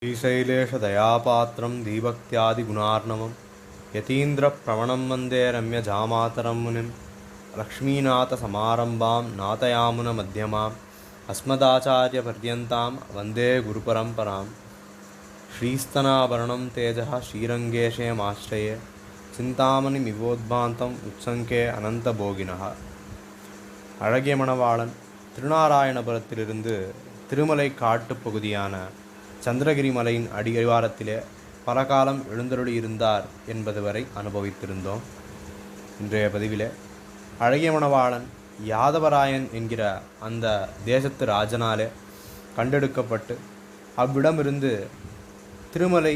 श्रीशैलेशदयापात्रं दीभक्त्यादिगुणार्णवं यतीन्द्रप्रवणं वन्दे रम्यजामातरं मुनिं लक्ष्मीनाथसमारम्भां नाथयामुनमध्यमाम् अस्मदाचार्यपर्यन्तां वन्दे गुरुपरम्परां श्रीस्तनाभरणं तेजः श्रीरङ्गेशयमाश्रये चिन्तामणिमिवोद्भान्तम् उत्सङ्के अनन्तभोगिनः அழகிய மணவாளன் திருநாராயணபுரத்திலிருந்து திருமலை காட்டுப் பகுதியான சந்திரகிரி மலையின் அடிவாரத்திலே பல காலம் எழுந்தருளி இருந்தார் என்பது வரை அனுபவித்திருந்தோம். இன்றைய பதிவிலே அழகிய மணவாளன் யாதவராயன் என்கிற அந்த தேசத்து ராஜனாலே கண்டெடுக்கப்பட்டு அவ்விடமிருந்து திருமலை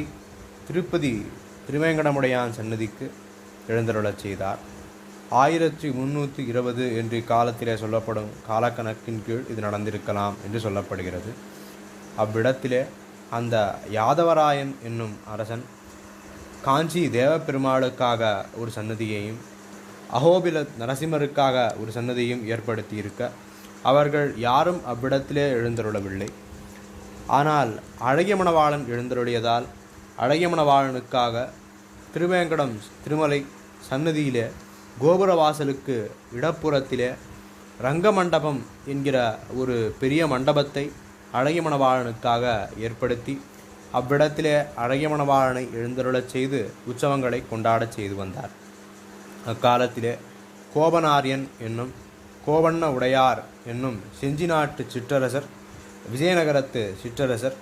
திருப்பதி திருவேங்கடமுடையான் சன்னதிக்கு எழுந்தருளச் செய்தார். 1320 என்று இக்காலத்திலே சொல்லப்படும் காலக்கணக்கின் கீழ் இது நடந்திருக்கலாம் என்று சொல்லப்படுகிறது. அவ்விடத்திலே அந்த யாதவராயன் என்னும் அரசன் காஞ்சி தேவப்பெருமாளுக்காக ஒரு சன்னதியையும் அகோபில நரசிம்மருக்காக ஒரு சன்னதியையும் ஏற்படுத்தியிருக்க அவர்கள் யாரும் அவ்விடத்திலே எழுந்தருளவில்லை. ஆனால் அழகிய மணவாளன் எழுந்தருளியதால் அழகிய மணவாளனுக்காக திருவேங்கடம் திருமலை சன்னதியிலே கோபுர வாசலுக்கு இடப்புறத்திலே ரங்கமண்டபம் என்கிற ஒரு பெரிய மண்டபத்தை அழகிய மணவாளனுக்காக ஏற்படுத்தி அவ்விடத்திலே அழகிய மணவாளனை எழுந்தருளச் செய்து உற்சவங்களை கொண்டாடச் செய்து வந்தார். அக்காலத்திலே கோபனாரியன் என்னும் கோவண்ண உடையார் என்னும் செஞ்சி நாட்டு சிற்றரசர் விஜயநகரத்து சிற்றரசர்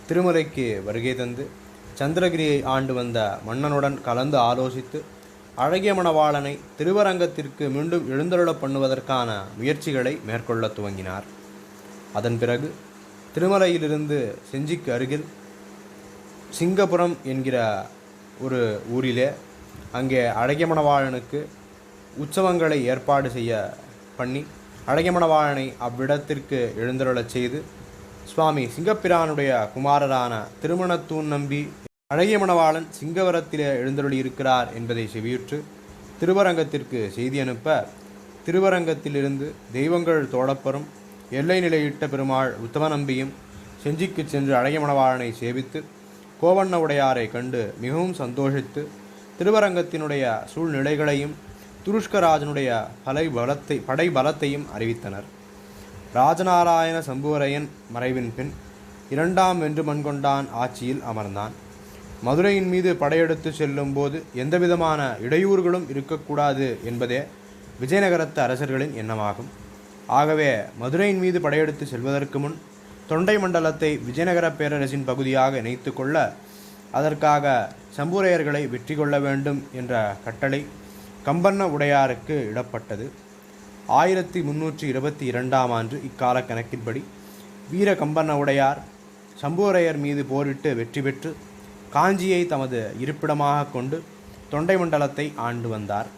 திருமலைக்கு வருகை தந்து சந்திரகிரியை ஆண்டு வந்த மன்னனுடன் கலந்து ஆலோசித்து அழகிய மணவாளனை திருவரங்கத்திற்கு மீண்டும் எழுந்தருள பண்ணுவதற்கான முயற்சிகளை மேற்கொள்ள துவங்கினார். அதன் பிறகு திருமலையிலிருந்து செஞ்சிக்கு அருகில் சிங்கபுரம் என்கிற ஒரு ஊரிலே அங்கே அழகிய மணவாளனுக்கு உற்சவங்களை ஏற்பாடு செய்ய பண்ணி அழகிய மணவாளனை அவ்விடத்திற்கு எழுந்தருளச் செய்து சுவாமி சிங்கப்பிரானுடைய குமாரரான திருமணத்தூன் நம்பி அழகிய மணவாளன் சிங்கவரத்திலே எழுந்தருளியிருக்கிறார் என்பதை செவியுற்று திருவரங்கத்திற்கு செய்தி அனுப்ப திருவரங்கத்திலிருந்து தெய்வங்கள் தோழப்பரும் எல்லை நிலையிட்ட பெருமாள் உத்தமநம்பியும் செஞ்சிக்கு சென்று அழகிய மணவாளனை சேவித்து கோவண்ண உடையாரை கண்டு மிகவும் சந்தோஷித்து திருவரங்கத்தினுடைய சூழ்நிலைகளையும் துருஷ்கராஜனுடைய படை பலத்தையும் அறிவித்தனர். ராஜநாராயண சம்புவரையன் மறைவின் பின் 2ஆம் வென்று மண்கொண்டான் ஆட்சியில் அமர்ந்தான். மதுரையின் மீது படையெடுத்து செல்லும் போது எந்தவிதமான இடையூறுகளும் இருக்கக்கூடாது என்பதே விஜயநகரத்து அரசர்களின் எண்ணமாகும். ஆகவே மதுரையின் மீது படையெடுத்து செல்வதற்கு முன் தொண்டை மண்டலத்தை விஜயநகர பேரரசின் பகுதியாக இணைத்து கொள்ள அதற்காக சம்புரையர்களை வெற்றி கொள்ள வேண்டும் என்ற கட்டளை கம்பண்ண உடையாருக்கு இடப்பட்டது. 1322ஆம் ஆண்டு இக்கால கணக்கின்படி வீர கம்பண்ண உடையார் சம்புரையர் மீது போரிட்டு வெற்றி பெற்று காஞ்சியை தமது இருப்பிடமாக கொண்டு தொண்டை மண்டலத்தை ஆண்டு வந்தார்.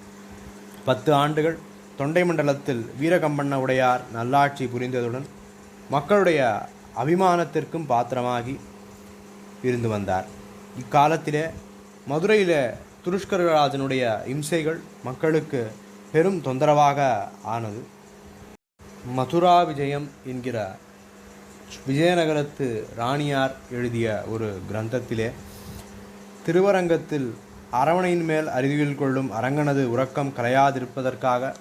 10 ஆண்டுகள் தொண்டை மண்டலத்தில் வீரகம்பண்ண உடையார் நல்லாட்சி புரிந்ததுடன் மக்களுடைய அபிமானத்திற்கும் பாத்திரமாகி இருந்து வந்தார். இக்காலத்திலே மதுரையிலே துருஷ்கராஜனுடைய இம்சைகள் மக்களுக்கு பெரும் தொந்தரவாக ஆனது. மதுரா விஜயம் என்கிற விஜயநகரத்து ராணியார் எழுதிய ஒரு கிரந்தத்திலே திருவரங்கத்தில் அரவணையின் மேல் அறிவியல் கொள்ளும் அரங்கனது உறக்கம் கலையாதிருப்பதற்காக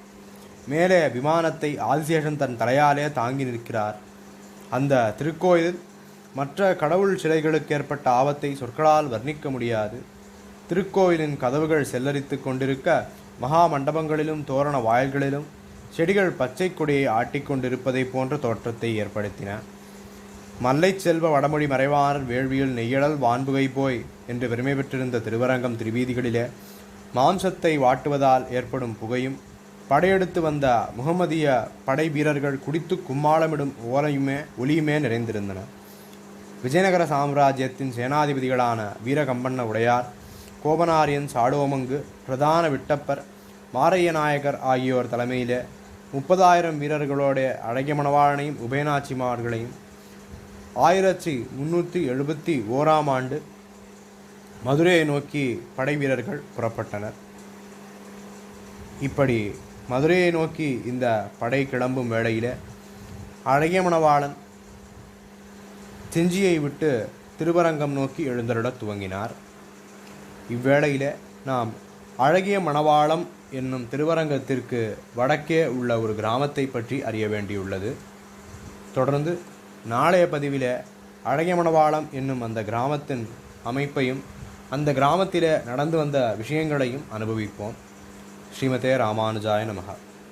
மேலே விமானத்தை ஆதிசேஷன் தன் தலையாலே தாங்கி நிற்கிறார். அந்த திருக்கோயிலில் மற்ற கடவுள் சிலைகளுக்கு ஏற்பட்ட ஆபத்தை சொற்களால் வர்ணிக்க முடியாது. திருக்கோயிலின் கதவுகள் செல்லரித்து கொண்டிருக்க மகா மண்டபங்களிலும் தோரண வாயில்களிலும் செடிகள் பச்சை கொடியை ஆட்டிக்கொண்டிருப்பதை போன்ற தோற்றத்தை ஏற்படுத்தின. மல்லை செல்வ வடமொழி மறைவாளர் வேள்வியில் நெய்யடல் வான்புகை போய் என்று பெருமை பெற்றிருந்த திருவரங்கம் திருவீதிகளிலே மாம்சத்தை வாட்டுவதால் ஏற்படும் புகையும் படையெடுத்து வந்த முகமதிய படை வீரர்கள் குடித்து கும்மாளமிடும் ஒலியுமே நிறைந்திருந்தன. விஜயநகர சாம்ராஜ்யத்தின் சேனாதிபதிகளான வீரகம்பண்ண உடையார், கோபனாரியன் சாடுவமங்கு, பிரதான விட்டப்பர், மாரைய நாயகர் ஆகியோர் தலைமையிலே 30,000 வீரர்களோட அழகிய மணவாளனையும் உபயநாச்சிமார்களையும் 1371ஆம் ஆண்டு மதுரையை நோக்கி படை வீரர்கள் புறப்பட்டனர். இப்படி மதுரையை நோக்கி இந்த படை கிளம்பும் வேளையில் அழகிய மணவாளன் செஞ்சியை விட்டு திருவரங்கம் நோக்கி எழுந்தருளத் துவங்கினார். இவ்வேளையில் நாம் அழகிய மணவாளம் என்னும் திருவரங்கத்திற்கு வடக்கே உள்ள ஒரு கிராமத்தை பற்றி அறிய வேண்டியுள்ளது. தொடர்ந்து நாளைய பதிவில் அழகிய மணவாளம் என்னும் அந்த கிராமத்தின் அமைப்பையும் அந்த கிராமத்தில் நடந்து வந்த விஷயங்களையும் அனுபவிப்போம். ஸ்ரீமதே ராமானுஜாய நமஹ.